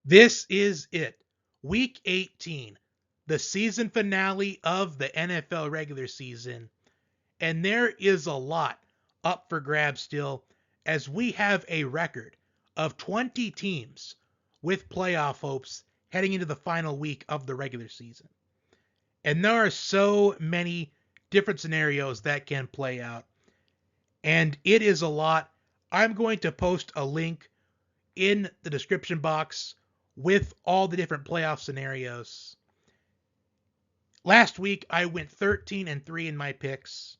This is it. Week 18, the season finale of the NFL regular season. And there is a lot up for grabs still, as we have a record of 20 teams with playoff hopes heading into the final week of the regular season. And there are so many different scenarios that can play out. And it is a lot. I'm going to post a link in the description box with all the different playoff scenarios. Last week I went 13-3 in my picks,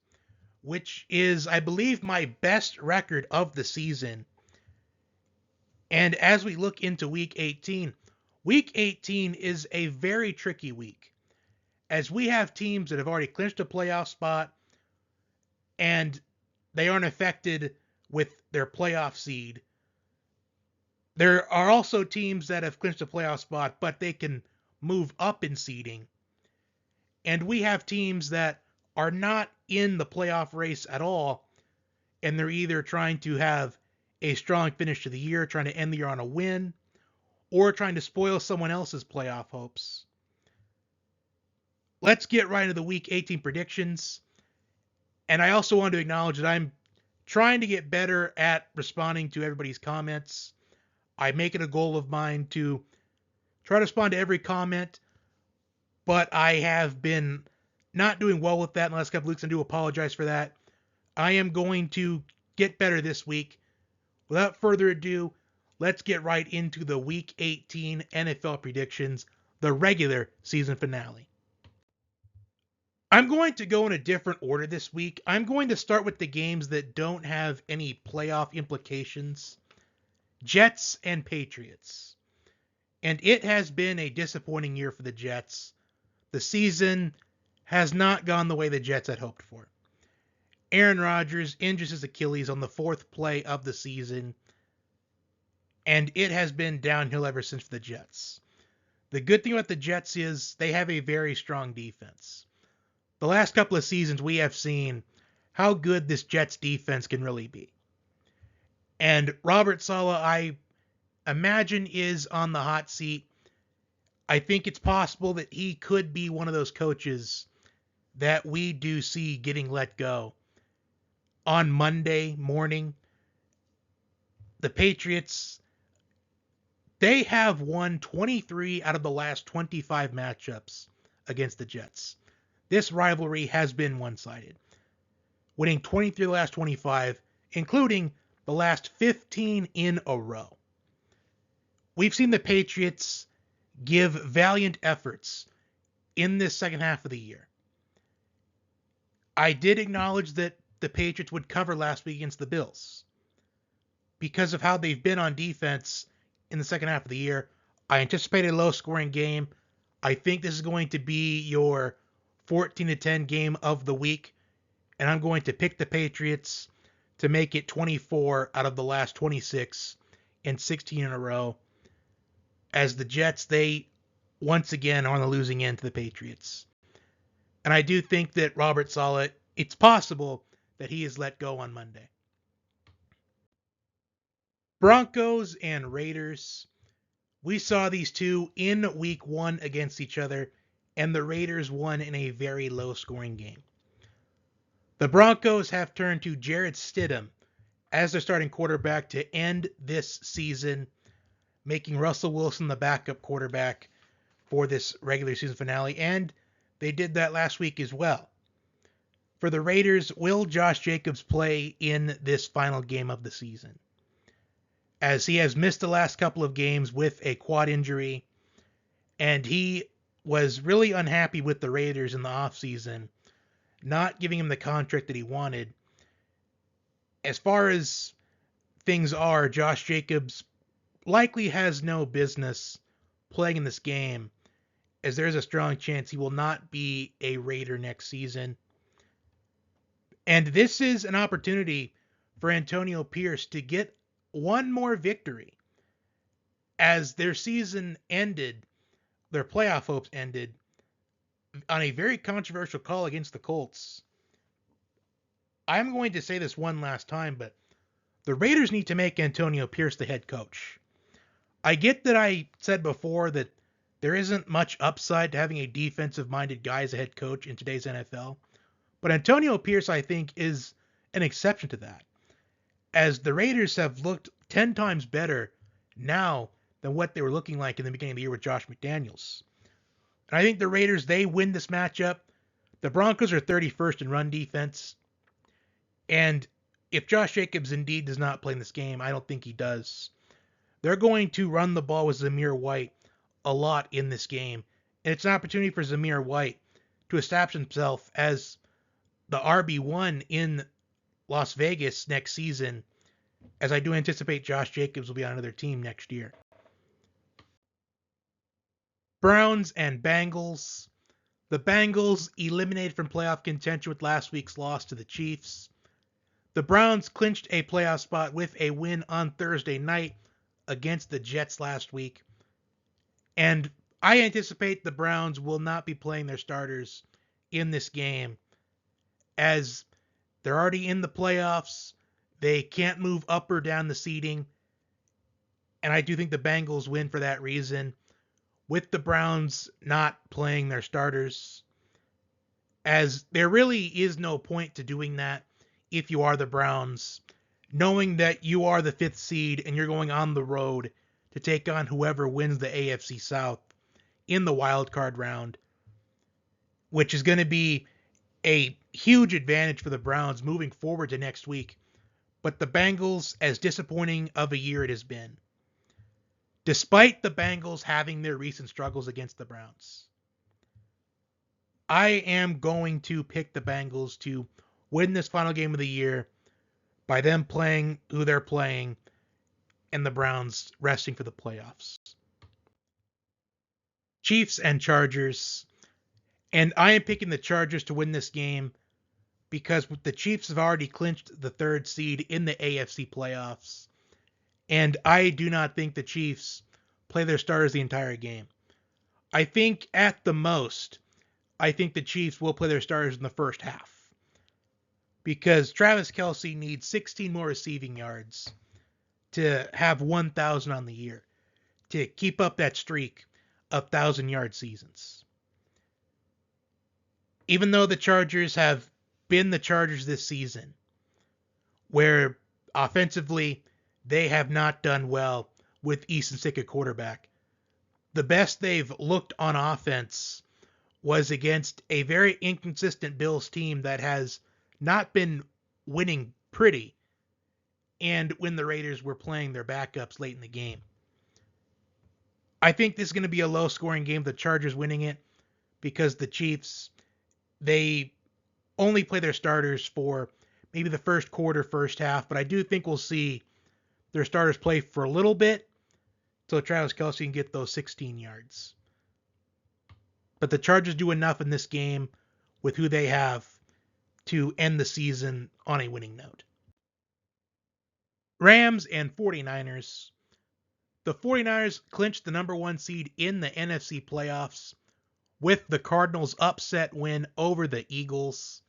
which is, I believe, my best record of the season. And as we look into week 18 is a very tricky week, as we have teams that have already clinched a playoff spot and they aren't affected with their playoff seed. There are also teams that have clinched a playoff spot, but they can move up in seeding. And we have teams that are not in the playoff race at all, and they're either trying to have a strong finish to the year, trying to end the year on a win, or trying to spoil someone else's playoff hopes. Let's get right into the Week 18 predictions. And I also want to acknowledge that I'm trying to get better at responding to everybody's comments. I make it a goal of mine to try to respond to every comment, but I have been not doing well with that in the last couple weeks, and I do apologize for that. I am going to get better this week. Without further ado, let's get right into the Week 18 NFL predictions, the regular season finale. I'm going to go in a different order this week. I'm going to start with the games that don't have any playoff implications. Jets and Patriots. And it has been a disappointing year for the Jets. The season has not gone the way the Jets had hoped for. Aaron Rodgers injures his Achilles on the fourth play of the season, and it has been downhill ever since for the Jets. The good thing about the Jets is they have a very strong defense. The last couple of seasons we have seen how good this Jets defense can really be. And Robert Saleh, I imagine, is on the hot seat. I think it's possible that he could be one of those coaches that we do see getting let go. On Monday morning, the Patriots, they have won 23 out of the last 25 matchups against the Jets. This rivalry has been one-sided, winning 23 of the last 25, including the last 15 in a row. We've seen the Patriots give valiant efforts in this second half of the year. I did acknowledge that the Patriots would cover last week against the Bills. Because of how they've been on defense in the second half of the year, I anticipate a low-scoring game. I think this is going to be your 14-10 game of the week, and I'm going to pick the Patriots to make it 24 out of the last 26 and 16 in a row, as the Jets, they once again are on the losing end to the Patriots. And I do think that Robert Saleh, it's possible that he is let go on Monday. Broncos and Raiders. We saw these two in week 1 against each other, and the Raiders won in a very low-scoring game. The Broncos have turned to Jarrett Stidham as their starting quarterback to end this season, making Russell Wilson the backup quarterback for this regular season finale, and they did that last week as well. For the Raiders, will Josh Jacobs play in this final game of the season? As he has missed the last couple of games with a quad injury, and he was really unhappy with the Raiders in the offseason, not giving him the contract that he wanted. As far as things are, Josh Jacobs likely has no business playing in this game, as there is a strong chance he will not be a Raider next season. And this is an opportunity for Antonio Pierce to get one more victory, as their season ended, their playoff hopes ended, on a very controversial call against the Colts. I'm going to say this one last time, but the Raiders need to make Antonio Pierce the head coach. I get that I said before that there isn't much upside to having a defensive-minded guy as a head coach in today's NFL, but Antonio Pierce, I think, is an exception to that, as the Raiders have looked 10 times better now than what they were looking like in the beginning of the year with Josh McDaniels. And I think the Raiders, they win this matchup. The Broncos are 31st in run defense. And if Josh Jacobs indeed does not play in this game, I don't think he does. They're going to run the ball with Zamir White a lot in this game. And it's an opportunity for Zamir White to establish himself as the RB1 in Las Vegas next season, as I do anticipate Josh Jacobs will be on another team next year. Browns and Bengals. The Bengals eliminated from playoff contention with last week's loss to the Chiefs. The Browns clinched a playoff spot with a win on Thursday night against the Jets last week. And I anticipate the Browns will not be playing their starters in this game, as they're already in the playoffs. They can't move up or down the seeding. And I do think the Bengals win for that reason, with the Browns not playing their starters, as there really is no point to doing that if you are the Browns, knowing that you are the 5th seed and you're going on the road to take on whoever wins the AFC South in the wild card round, which is going to be a huge advantage for the Browns moving forward to next week. But the Bengals, as disappointing of a year it has been, despite the Bengals having their recent struggles against the Browns, I am going to pick the Bengals to win this final game of the year by them playing who they're playing and the Browns resting for the playoffs. Chiefs and Chargers. And I am picking the Chargers to win this game because the Chiefs have already clinched the 3rd seed in the AFC playoffs. And I do not think the Chiefs play their starters the entire game. I think at the most, I think the Chiefs will play their starters in the first half, because Travis Kelce needs 16 more receiving yards to have 1,000 on the year to keep up that streak of 1,000-yard seasons. Even though the Chargers have been the Chargers this season, where offensively they have not done well with Easton Stick at quarterback, the best they've looked on offense was against a very inconsistent Bills team that has not been winning pretty, and when the Raiders were playing their backups late in the game. I think this is going to be a low-scoring game, the Chargers winning it, because the Chiefs, they only play their starters for maybe the first quarter, first half, but I do think we'll see their starters play for a little bit so Travis Kelce can get those 16 yards. But the Chargers do enough in this game with who they have to end the season on a winning note. Rams and 49ers. The 49ers clinched the number 1 seed in the NFC playoffs with the Cardinals' upset win over the Eagles.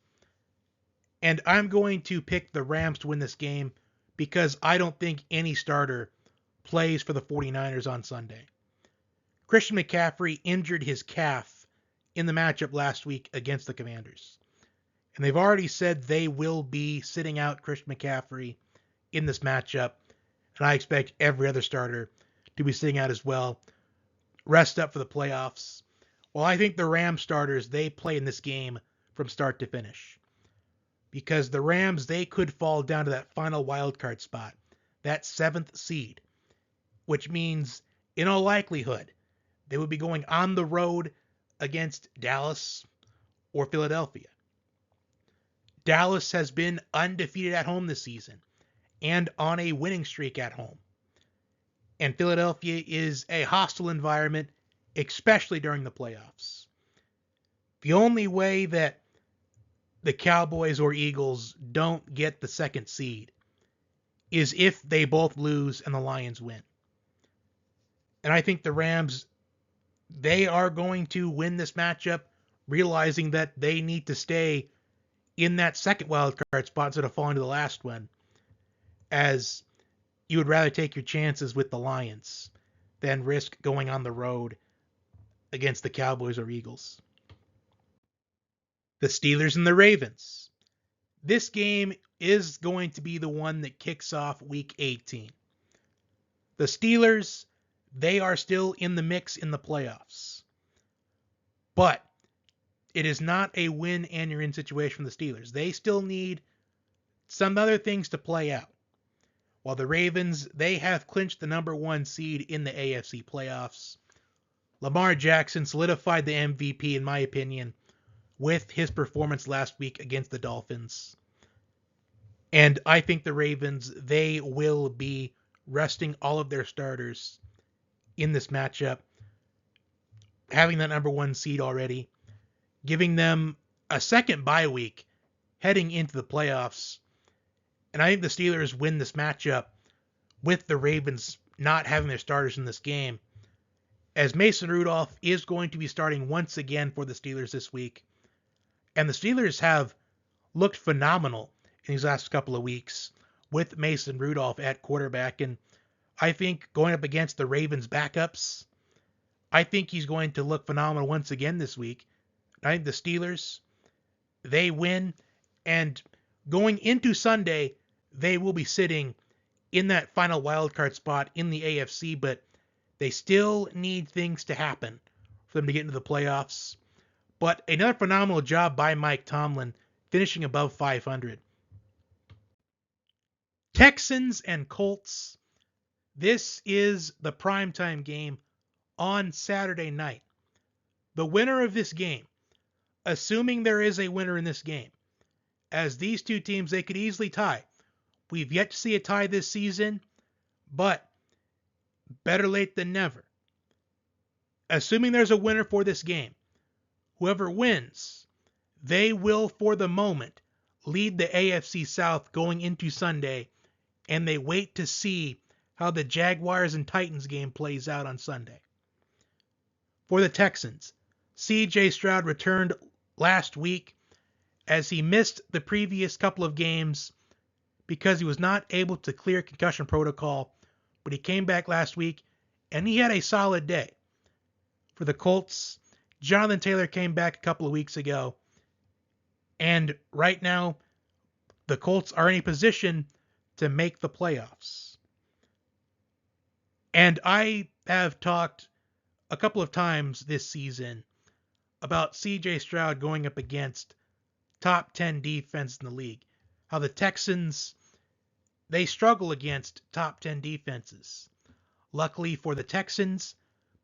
And I'm going to pick the Rams to win this game because I don't think any starter plays for the 49ers on Sunday. Christian McCaffrey injured his calf in the matchup last week against the Commanders. And they've already said they will be sitting out Christian McCaffrey in this matchup. And I expect every other starter to be sitting out as well. Rest up for the playoffs. Well, I think the Rams starters, they play in this game from start to finish. Because the Rams, they could fall down to that final wildcard spot, that 7th seed, which means, in all likelihood, they would be going on the road against Dallas or Philadelphia. Dallas has been undefeated at home this season and on a winning streak at home. And Philadelphia is a hostile environment, especially during the playoffs. The only way that the Cowboys or Eagles don't get the 2nd seed is if they both lose and the Lions win. And I think the Rams, they are going to win this matchup, realizing that they need to stay in that 2nd wildcard spot instead of falling to the last one, as you would rather take your chances with the Lions than risk going on the road against the Cowboys or Eagles. The Steelers and the Ravens. This game is going to be the one that kicks off Week 18. The Steelers, they are still in the mix in the playoffs. But it is not a win and you're in situation for the Steelers. They still need some other things to play out. While the Ravens, they have clinched the number 1 seed in the AFC playoffs. Lamar Jackson solidified the MVP, in my opinion, with his performance last week against the Dolphins. And I think the Ravens, they will be resting all of their starters in this matchup, having that number 1 seed already, giving them a second bye week heading into the playoffs. And I think the Steelers win this matchup with the Ravens not having their starters in this game, as Mason Rudolph is going to be starting once again for the Steelers this week. And the Steelers have looked phenomenal in these last couple of weeks with Mason Rudolph at quarterback. And I think going up against the Ravens backups, I think he's going to look phenomenal once again this week. I think the Steelers, they win. And going into Sunday, they will be sitting in that final wildcard spot in the AFC, but they still need things to happen for them to get into the playoffs. But another phenomenal job by Mike Tomlin, finishing above 500. Texans and Colts. This is the primetime game on Saturday night. The winner of this game, assuming there is a winner in this game, as these two teams, they could easily tie. We've yet to see a tie this season, but better late than never. Assuming there's a winner for this game, whoever wins, they will, for the moment, lead the AFC South going into Sunday, and they wait to see how the Jaguars and Titans game plays out on Sunday. For the Texans, C.J. Stroud returned last week as he missed the previous couple of games because he was not able to clear concussion protocol, but he came back last week and he had a solid day. For the Colts, Jonathan Taylor came back a couple of weeks ago, and right now the Colts are in a position to make the playoffs. And I have talked a couple of times this season about C.J. Stroud going up against top 10 defense in the league. How the Texans, they struggle against top 10 defenses. Luckily for the Texans,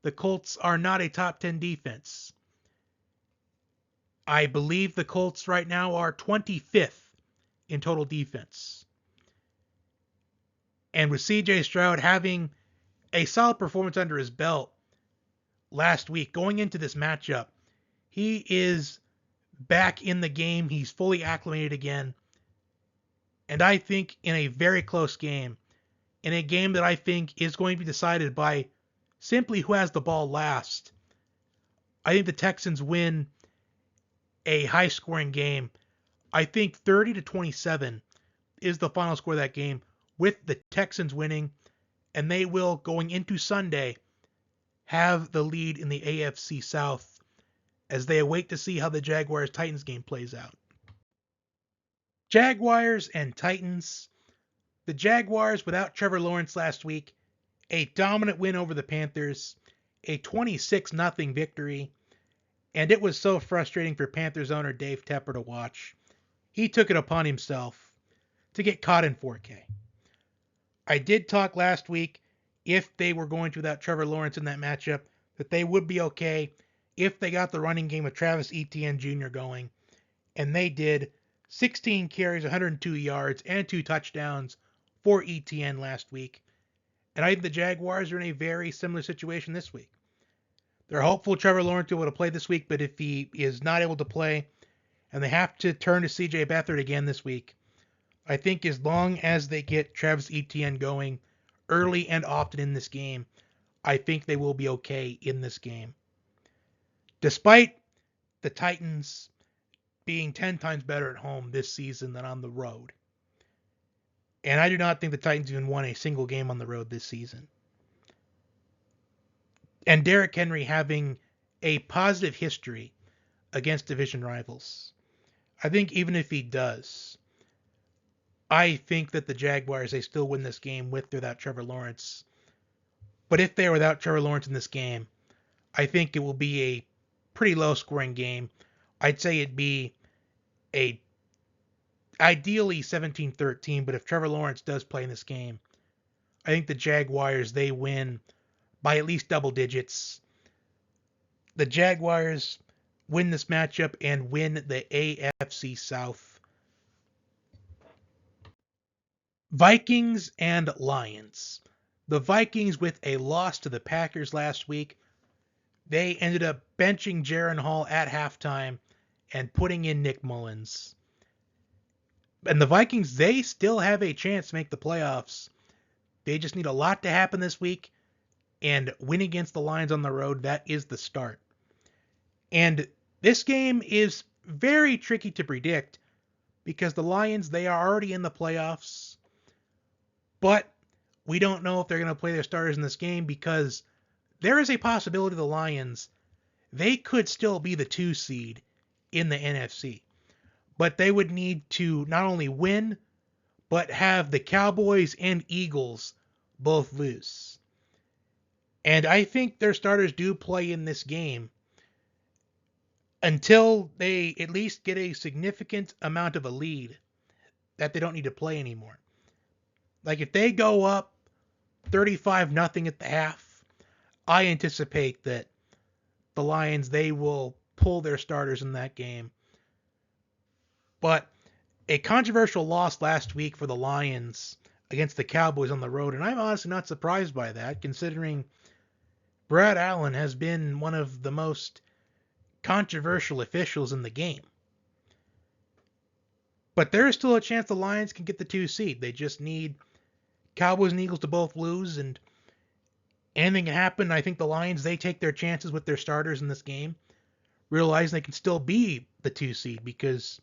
the Colts are not a top 10 defense. I believe the Colts right now are 25th in total defense. And with C.J. Stroud having a solid performance under his belt last week, going into this matchup, he is back in the game. He's fully acclimated again. And I think in a very close game, in a game that I think is going to be decided by simply who has the ball last, I think the Texans win a high-scoring game. I think 30-27 is the final score of that game, with the Texans winning, and they will, going into Sunday, have the lead in the AFC South as they await to see how the Jaguars Titans game plays out. Jaguars and Titans. The Jaguars, without Trevor Lawrence last week, a dominant win over the Panthers, a 26-0 victory, and it was so frustrating for Panthers owner Dave Tepper to watch. He took it upon himself to get caught in 4K. I did talk last week, if they were going to without Trevor Lawrence in that matchup, that they would be okay if they got the running game with Travis Etienne Jr. going. And they did. 16 carries, 102 yards, and 2 touchdowns for Etienne last week. And I think the Jaguars are in a very similar situation this week. They're hopeful Trevor Lawrence will be able to play this week, but if he is not able to play, and they have to turn to C.J. Beathard again this week, I think as long as they get Travis Etienne going early and often in this game, I think they will be okay in this game. Despite the Titans being 10 times better at home this season than on the road. And I do not think the Titans even won a single game on the road this season. and Derrick Henry having a positive history against division rivals. I think even if he does, I think that the Jaguars, they still win this game with or without Trevor Lawrence. But if they're without Trevor Lawrence in this game, I think it will be a pretty low scoring game. I'd say it'd be a ideally 17-13, but if Trevor Lawrence does play in this game, I think the Jaguars, they win by at least double digits. The Jaguars win this matchup and win the AFC South. Vikings and Lions. The Vikings, with a loss to the Packers last week, they ended up benching Jaron Hall at halftime and putting in Nick Mullins. And the Vikings, they still have a chance to make the playoffs. They just need a lot to happen this week, and winning against the Lions on the road, that is the start. And this game is very tricky to predict because the Lions, they are already in the playoffs, but we don't know if they're going to play their starters in this game because there is a possibility the Lions, they could still be the 2 seed in the NFC. But they would need to not only win, but have the Cowboys and Eagles both lose. And I think their starters do play in this game until they at least get a significant amount of a lead that they don't need to play anymore. Like if they go up 35-0 at the half, I anticipate that the Lions, they will pull their starters in that game. But a controversial loss last week for the Lions against the Cowboys on the road, and I'm honestly not surprised by that, considering Brad Allen has been one of the most controversial officials in the game. But there is still a chance the Lions can get the 2 seed. They just need Cowboys and Eagles to both lose, and anything can happen. I think the Lions, they take their chances with their starters in this game, realizing they can still be the 2 seed, because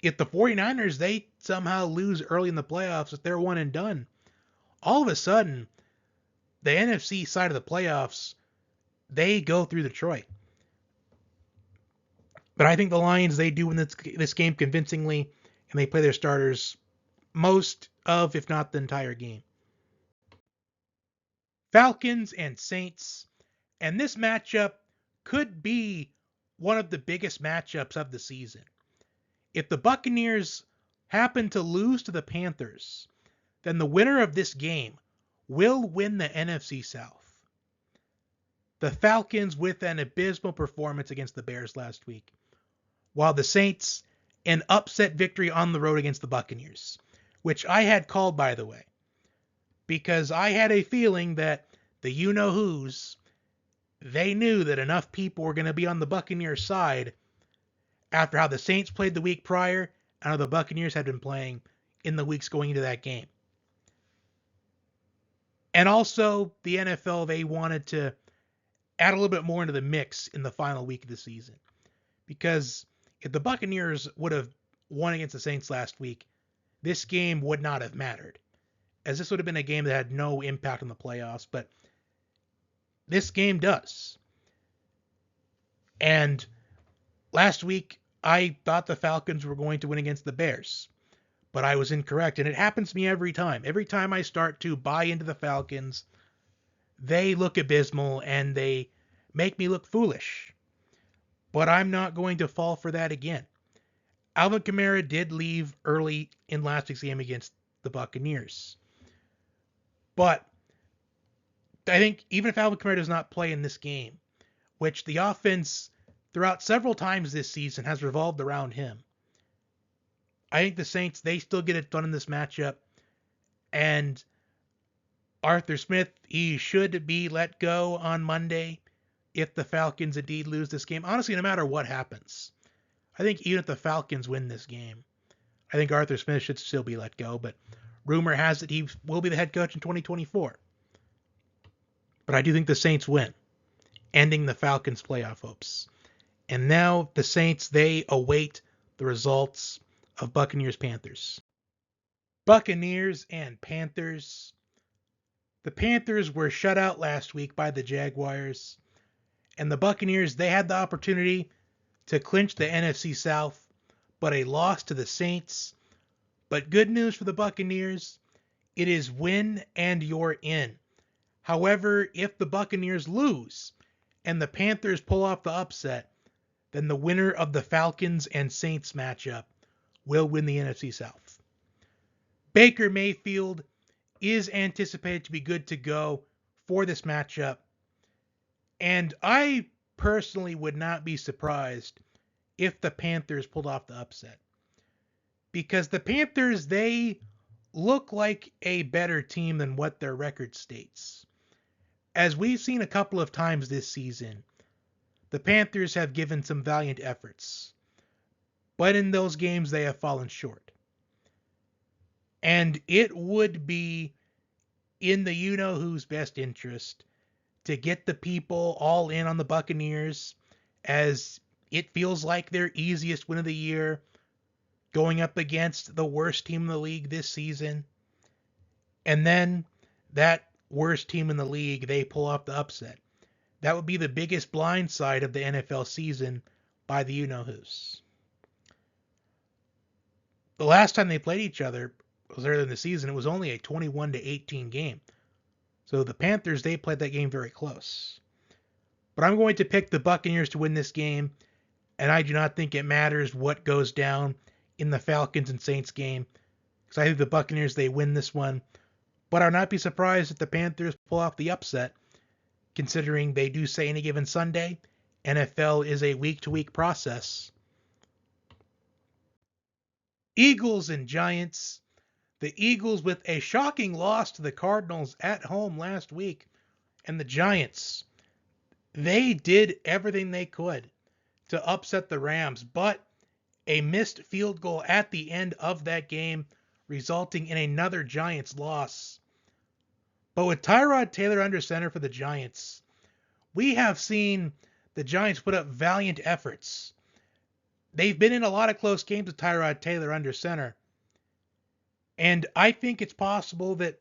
if the 49ers, they somehow lose early in the playoffs, if they're one and done, all of a sudden, the NFC side of the playoffs, they go through Detroit. But I think the Lions, they do win this game convincingly, and they play their starters most of, if not the entire game. Falcons and Saints, and this matchup could be one of the biggest matchups of the season. If the Buccaneers happen to lose to the Panthers, then the winner of this game will win the NFC South. The Falcons with an abysmal performance against the Bears last week, while the Saints, an upset victory on the road against the Buccaneers, which I had called, by the way, because I had a feeling that the you-know-whos, they knew that enough people were going to be on the Buccaneers side after how the Saints played the week prior and how the Buccaneers had been playing in the weeks going into that game. And also, the NFL, they wanted to add a little bit more into the mix in the final week of the season. Because if the Buccaneers would have won against the Saints last week, this game would not have mattered, as this would have been a game that had no impact on the playoffs, but this game does. And last week, I thought the Falcons were going to win against the Bears, but I was incorrect, and it happens to me every time. Every time I start to buy into the Falcons, they look abysmal, and they make me look foolish. But I'm not going to fall for that again. Alvin Kamara did leave early in last week's game against the Buccaneers. But I think even if Alvin Kamara does not play in this game, which the offense throughout several times this season has revolved around him, I think the Saints, they still get it done in this matchup. And Arthur Smith, he should be let go on Monday if the Falcons indeed lose this game. Honestly, no matter what happens, I think even if the Falcons win this game, I think Arthur Smith should still be let go. But rumor has it he will be the head coach in 2024. But I do think the Saints win, ending the Falcons' playoff hopes. And now the Saints, they await the results of Buccaneers Panthers. Buccaneers and Panthers. The Panthers were shut out last week by the Jaguars, and the Buccaneers, they had the opportunity to clinch the NFC South, but a loss to the Saints. But good news for the Buccaneers, it is win and you're in. However, if the Buccaneers lose and the Panthers pull off the upset, then the winner of the Falcons and Saints matchup will win the NFC South. Baker Mayfield is anticipated to be good to go for this matchup, and I personally would not be surprised if the Panthers pulled off the upset. Because the Panthers, they look like a better team than what their record states. As we've seen a couple of times this season, the Panthers have given some valiant efforts, but in those games they have fallen short. And it would be in the you-know-who's best interest to get the people all in on the Buccaneers, as it feels like their easiest win of the year, going up against the worst team in the league this season. And then that worst team in the league, they pull off the upset. That would be the biggest blindside of the NFL season by the you-know-who's. The last time they played each other was earlier in the season. It was only a 21-18 game. So the Panthers, they played that game very close. But I'm going to pick the Buccaneers to win this game, and I do not think it matters what goes down in the Falcons and Saints game, because I think the Buccaneers, they win this one. But I would not be surprised if the Panthers pull off the upset, considering they do say any given Sunday, NFL is a week-to-week process. Eagles and Giants. The Eagles with a shocking loss to the Cardinals at home last week. And the Giants, they did everything they could to upset the Rams, but a missed field goal at the end of that game, resulting in another Giants loss. But with Tyrod Taylor under center for the Giants, we have seen the Giants put up valiant efforts. They've been in a lot of close games with Tyrod Taylor under center. And I think it's possible that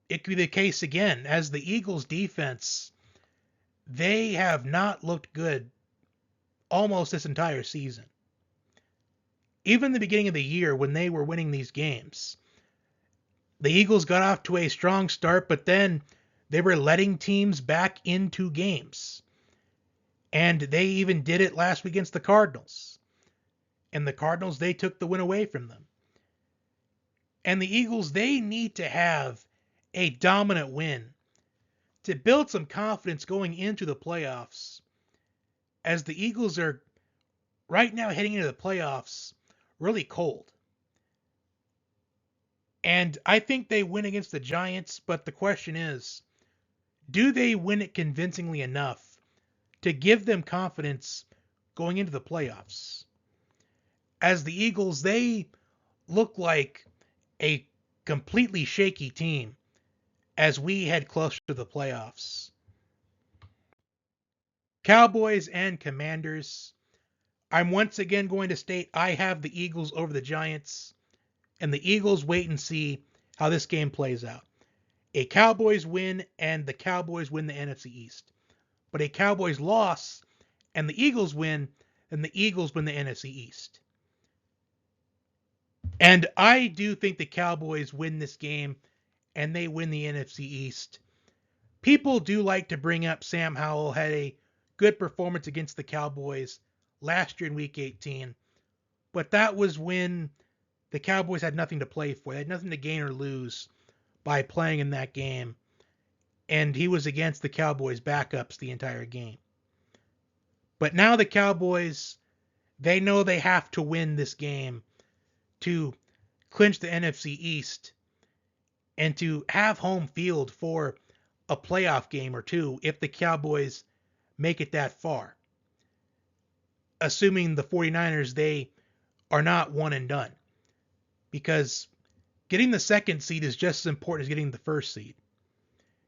it could be the case again, as the Eagles defense, they have not looked good almost this entire season. Even the beginning of the year when they were winning these games, the Eagles got off to a strong start, but then they were letting teams back into games. And they even did it last week against the Cardinals. And the Cardinals, they took the win away from them. And the Eagles, they need to have a dominant win to build some confidence going into the playoffs, as the Eagles are right now heading into the playoffs really cold. And I think they win against the Giants, but the question is, do they win it convincingly enough to give them confidence going into the playoffs? As the Eagles, they look like a completely shaky team as we head closer to the playoffs. Cowboys and Commanders. I'm once again going to state I have the Eagles over the Giants, and the Eagles wait and see how this game plays out. A Cowboys win, and the Cowboys win the NFC East. But a Cowboys loss, and the Eagles win, and the Eagles win the NFC East. And I do think the Cowboys win this game, and they win the NFC East. People do like to bring up Sam Howell had a good performance against the Cowboys last year in Week 18, but that was when the Cowboys had nothing to play for. They had nothing to gain or lose by playing in that game, and he was against the Cowboys' backups the entire game. But now the Cowboys, they know they have to win this game to clinch the NFC East and to have home field for a playoff game or two if the Cowboys make it that far. Assuming the 49ers, they are not one and done. Because getting the second seed is just as important as getting the first seed.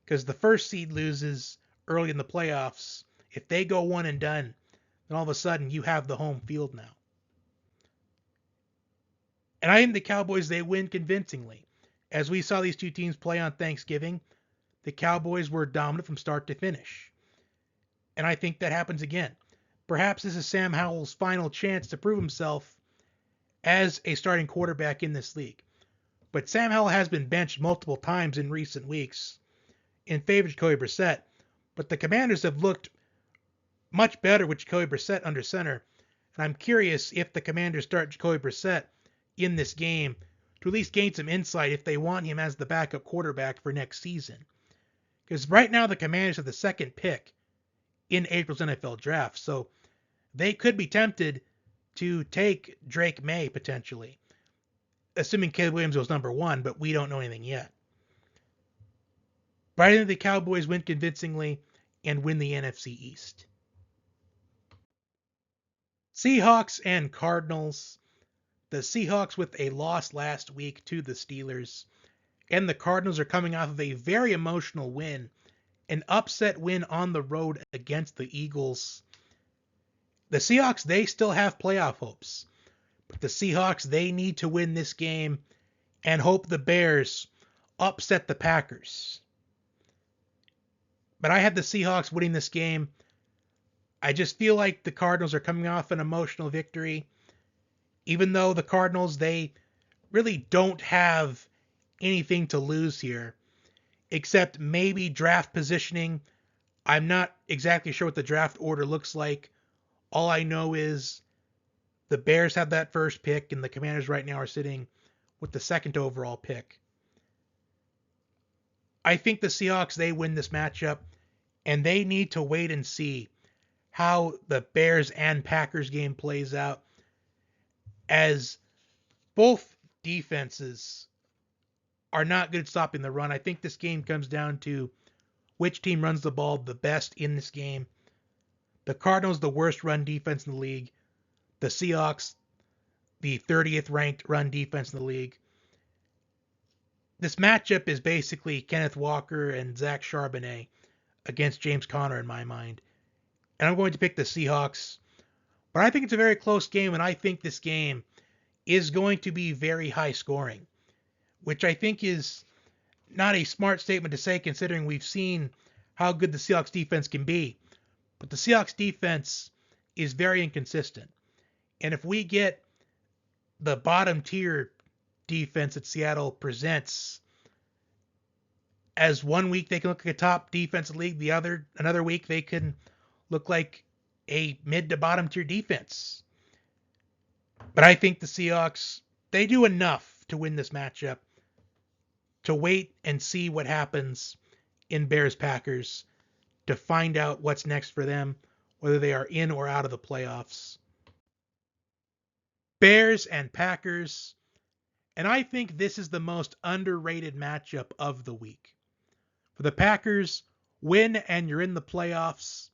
Because the first seed loses early in the playoffs. If they go one and done, then all of a sudden you have the home field now. And I think the Cowboys, they win convincingly. As we saw these two teams play on Thanksgiving, the Cowboys were dominant from start to finish. And I think that happens again. Perhaps this is Sam Howell's final chance to prove himself as a starting quarterback in this league. But Sam Howell has been benched multiple times in recent weeks in favor of Jacoby Brissett. But the Commanders have looked much better with Jacoby Brissett under center. And I'm curious if the Commanders start Jacoby Brissett in this game to at least gain some insight if they want him as the backup quarterback for next season. Because right now the Commanders have the second pick in April's NFL draft. So they could be tempted to take Drake May potentially, assuming Caleb Williams was number 1, but we don't know anything yet. But I think the Cowboys win convincingly and win the NFC East. Seahawks and Cardinals. The Seahawks with a loss last week to the Steelers, and the Cardinals are coming off of a very emotional win, an upset win on the road against the Eagles. The Seahawks, they still have playoff hopes, but the Seahawks, they need to win this game and hope the Bears upset the Packers. But I have the Seahawks winning this game. I just feel like the Cardinals are coming off an emotional victory. Even though the Cardinals, they really don't have anything to lose here, except maybe draft positioning. I'm not exactly sure what the draft order looks like. All I know is the Bears have that first pick, and the Commanders right now are sitting with the second overall pick. I think the Seahawks, they win this matchup, and they need to wait and see how the Bears and Packers game plays out, as both defenses are not good at stopping the run. I think this game comes down to which team runs the ball the best in this game. The Cardinals, the worst run defense in the league. The Seahawks, the 30th ranked run defense in the league. This matchup is basically Kenneth Walker and Zach Charbonnet against James Conner in my mind. And I'm going to pick the Seahawks. But I think it's a very close game, and I think this game is going to be very high scoring, which I think is not a smart statement to say considering we've seen how good the Seahawks defense can be. But the Seahawks defense is very inconsistent. And if we get the bottom tier defense that Seattle presents, as one week they can look like a top defense in the league, another week they can look like a mid to bottom tier defense. But I think the Seahawks, they do enough to win this matchup, to wait and see what happens in Bears-Packers, to find out what's next for them, whether they are in or out of the playoffs. Bears and Packers, and I think this is the most underrated matchup of the week. For the Packers, win and you're in the playoffs.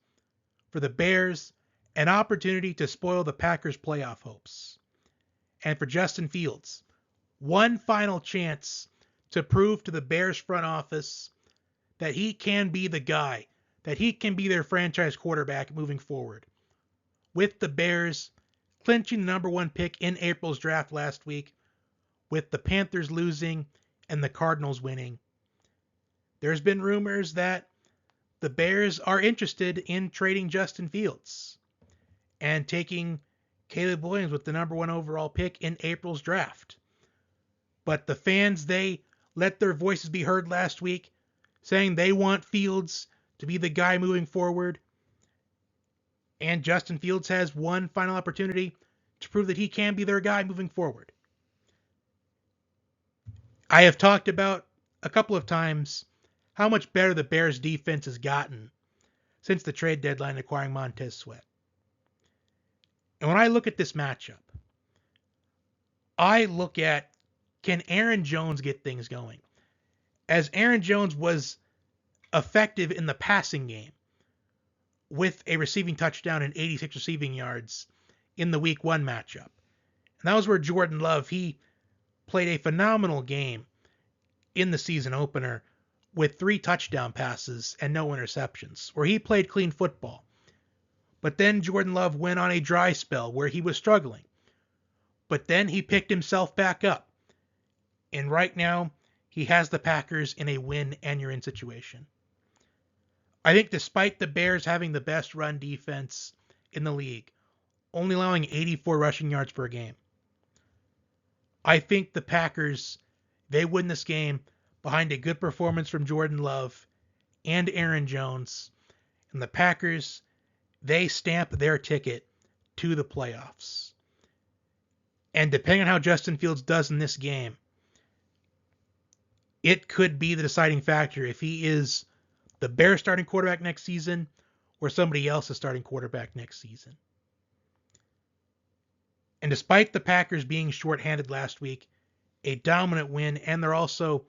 For the Bears, an opportunity to spoil the Packers' playoff hopes. And for Justin Fields, one final chance to prove to the Bears front office that he can be the guy, that he can be their franchise quarterback moving forward. With the Bears clinching the number 1 pick in April's draft last week, with the Panthers losing and the Cardinals winning. There's been rumors that the Bears are interested in trading Justin Fields and taking Caleb Williams with the number 1 overall pick in April's draft. But the fans, they let their voices be heard last week, saying they want Fields to be the guy moving forward. And Justin Fields has one final opportunity to prove that he can be their guy moving forward. I have talked about a couple of times how much better the Bears defense has gotten since the trade deadline acquiring Montez Sweat. And when I look at this matchup, I look at, can Aaron Jones get things going? As Aaron Jones was effective in the passing game with a receiving touchdown and 86 receiving yards in the Week 1 matchup. And that was where Jordan Love, he played a phenomenal game in the season opener with 3 touchdown passes and no interceptions, where he played clean football. But then Jordan Love went on a dry spell where he was struggling. But then he picked himself back up. And right now, he has the Packers in a win and you're in situation. I think despite the Bears having the best run defense in the league, only allowing 84 rushing yards per game, I think the Packers, they win this game behind a good performance from Jordan Love and Aaron Jones. And the Packers, they stamp their ticket to the playoffs. And depending on how Justin Fields does in this game, it could be the deciding factor if he is the Bears starting quarterback next season or somebody else's starting quarterback next season. And despite the Packers being shorthanded last week, a dominant win, and they're also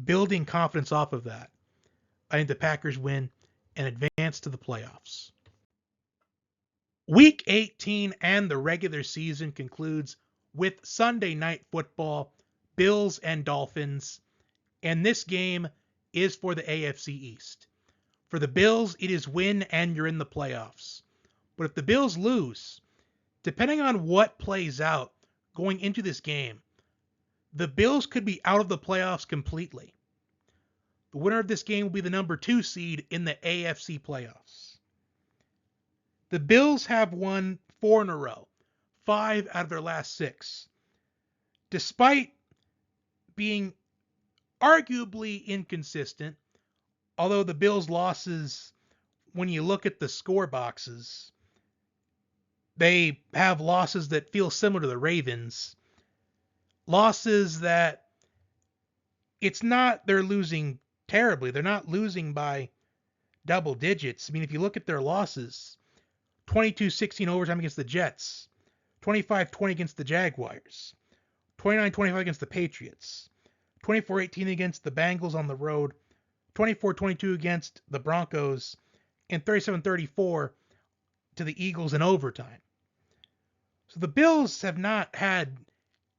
building confidence off of that, I think the Packers win and advance to the playoffs. Week 18 and the regular season concludes with Sunday Night Football, Bills and Dolphins, and this game is for the AFC East. For the Bills, it is win and you're in the playoffs. But if the Bills lose, depending on what plays out going into this game, the Bills could be out of the playoffs completely. The winner of this game will be the number 2 seed in the AFC playoffs. The Bills have won 4 in a row, 5 out of their last 6. Despite being arguably inconsistent, although the Bills' losses, when you look at the score boxes, they have losses that feel similar to the Ravens. Losses that it's not they're losing terribly. They're not losing by double digits. I mean, if you look at their losses, 22-16 overtime against the Jets, 25-20 against the Jaguars, 29-25 against the Patriots, 24-18 against the Bengals on the road, 24-22 against the Broncos, and 37-34 to the Eagles in overtime. So the Bills have not had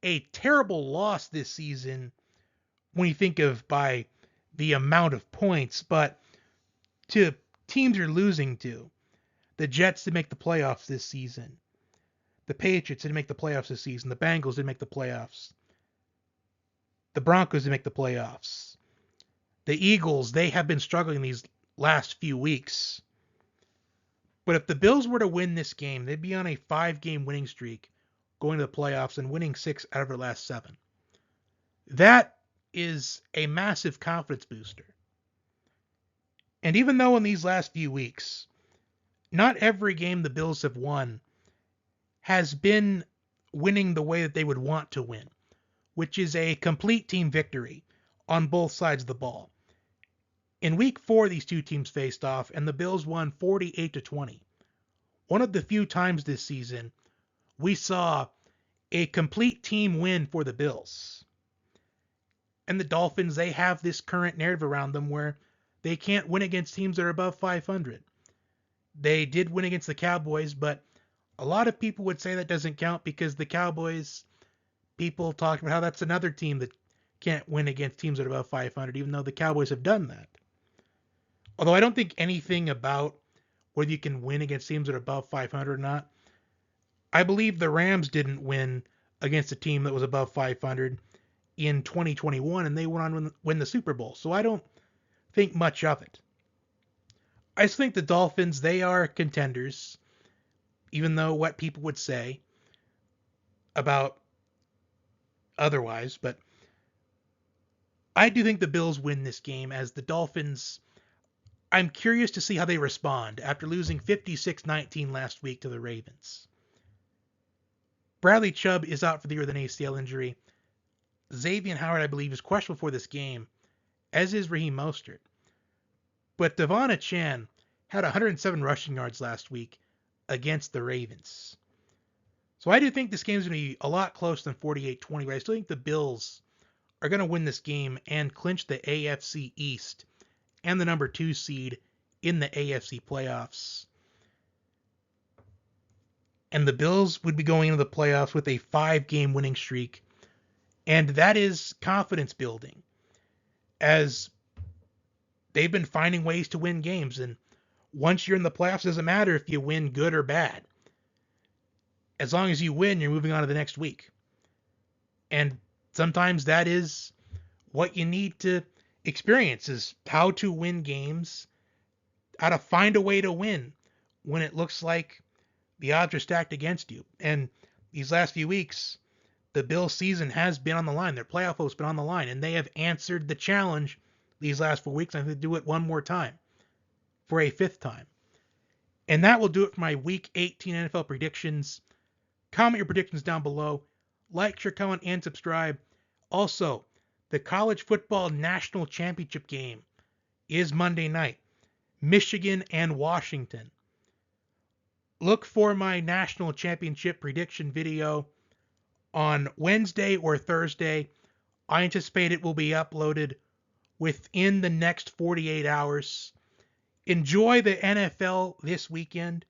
a terrible loss this season when you think of by the amount of points, but to teams you're losing to, the Jets didn't make the playoffs this season. The Patriots didn't make the playoffs this season. The Bengals didn't make the playoffs. The Broncos didn't make the playoffs. The Eagles, they have been struggling these last few weeks. But if the Bills were to win this game, they'd be on a 5-game winning streak going to the playoffs and winning 6 out of their last 7. That is a massive confidence booster. And even though in these last few weeks, not every game the Bills have won has been winning the way that they would want to win, which is a complete team victory on both sides of the ball. In week 4, these two teams faced off, and the Bills won 48-20. One of the few times this season we saw a complete team win for the Bills. And the Dolphins, they have this current narrative around them where they can't win against teams that are above 500. They did win against the Cowboys, but a lot of people would say that doesn't count because the Cowboys, people talk about how that's another team that can't win against teams that are above 500, even though the Cowboys have done that. Although I don't think anything about whether you can win against teams that are above 500 or not. I believe the Rams didn't win against a team that was above 500 in 2021, and they went on to win the Super Bowl. So I don't think much of it. I just think the Dolphins, they are contenders, even though what people would say about otherwise. But I do think the Bills win this game, as the Dolphins, I'm curious to see how they respond after losing 56-19 last week to the Ravens. Bradley Chubb is out for the year with an ACL injury. Xavier Howard, I believe, is questionable for this game, as is Raheem Mostert. But Devon Achane had 107 rushing yards last week against the Ravens. So I do think this game is going to be a lot closer than 48-20, but I still think the Bills are going to win this game and clinch the AFC East and the number 2 seed in the AFC playoffs. And the Bills would be going into the playoffs with a 5-game winning streak. And that is confidence building, as they've been finding ways to win games. And once you're in the playoffs, it doesn't matter if you win good or bad. As long as you win, you're moving on to the next week. And sometimes that is What you need to experience is how to win games, how to find a way to win when it looks like the odds are stacked against you. And these last few weeks, the Bills' season has been on the line. Their playoff hopes been on the line, and they have answered the challenge these last 4 weeks. I'm going to do it one more time for a fifth time. And that will do it for my Week 18 NFL predictions. Comment your predictions down below. Like, share, comment, and subscribe. Also, the College Football National Championship game is Monday night. Michigan and Washington. Look for my National Championship prediction video on Wednesday or Thursday. I anticipate it will be uploaded within the next 48 hours. Enjoy the NFL this weekend.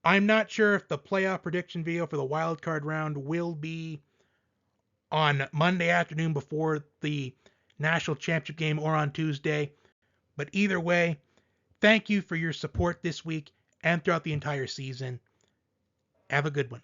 I'm not sure if the playoff prediction video for the wild card round will be on Monday afternoon before the national championship game or on Tuesday. But either way, thank you for your support this week and throughout the entire season. Have a good one.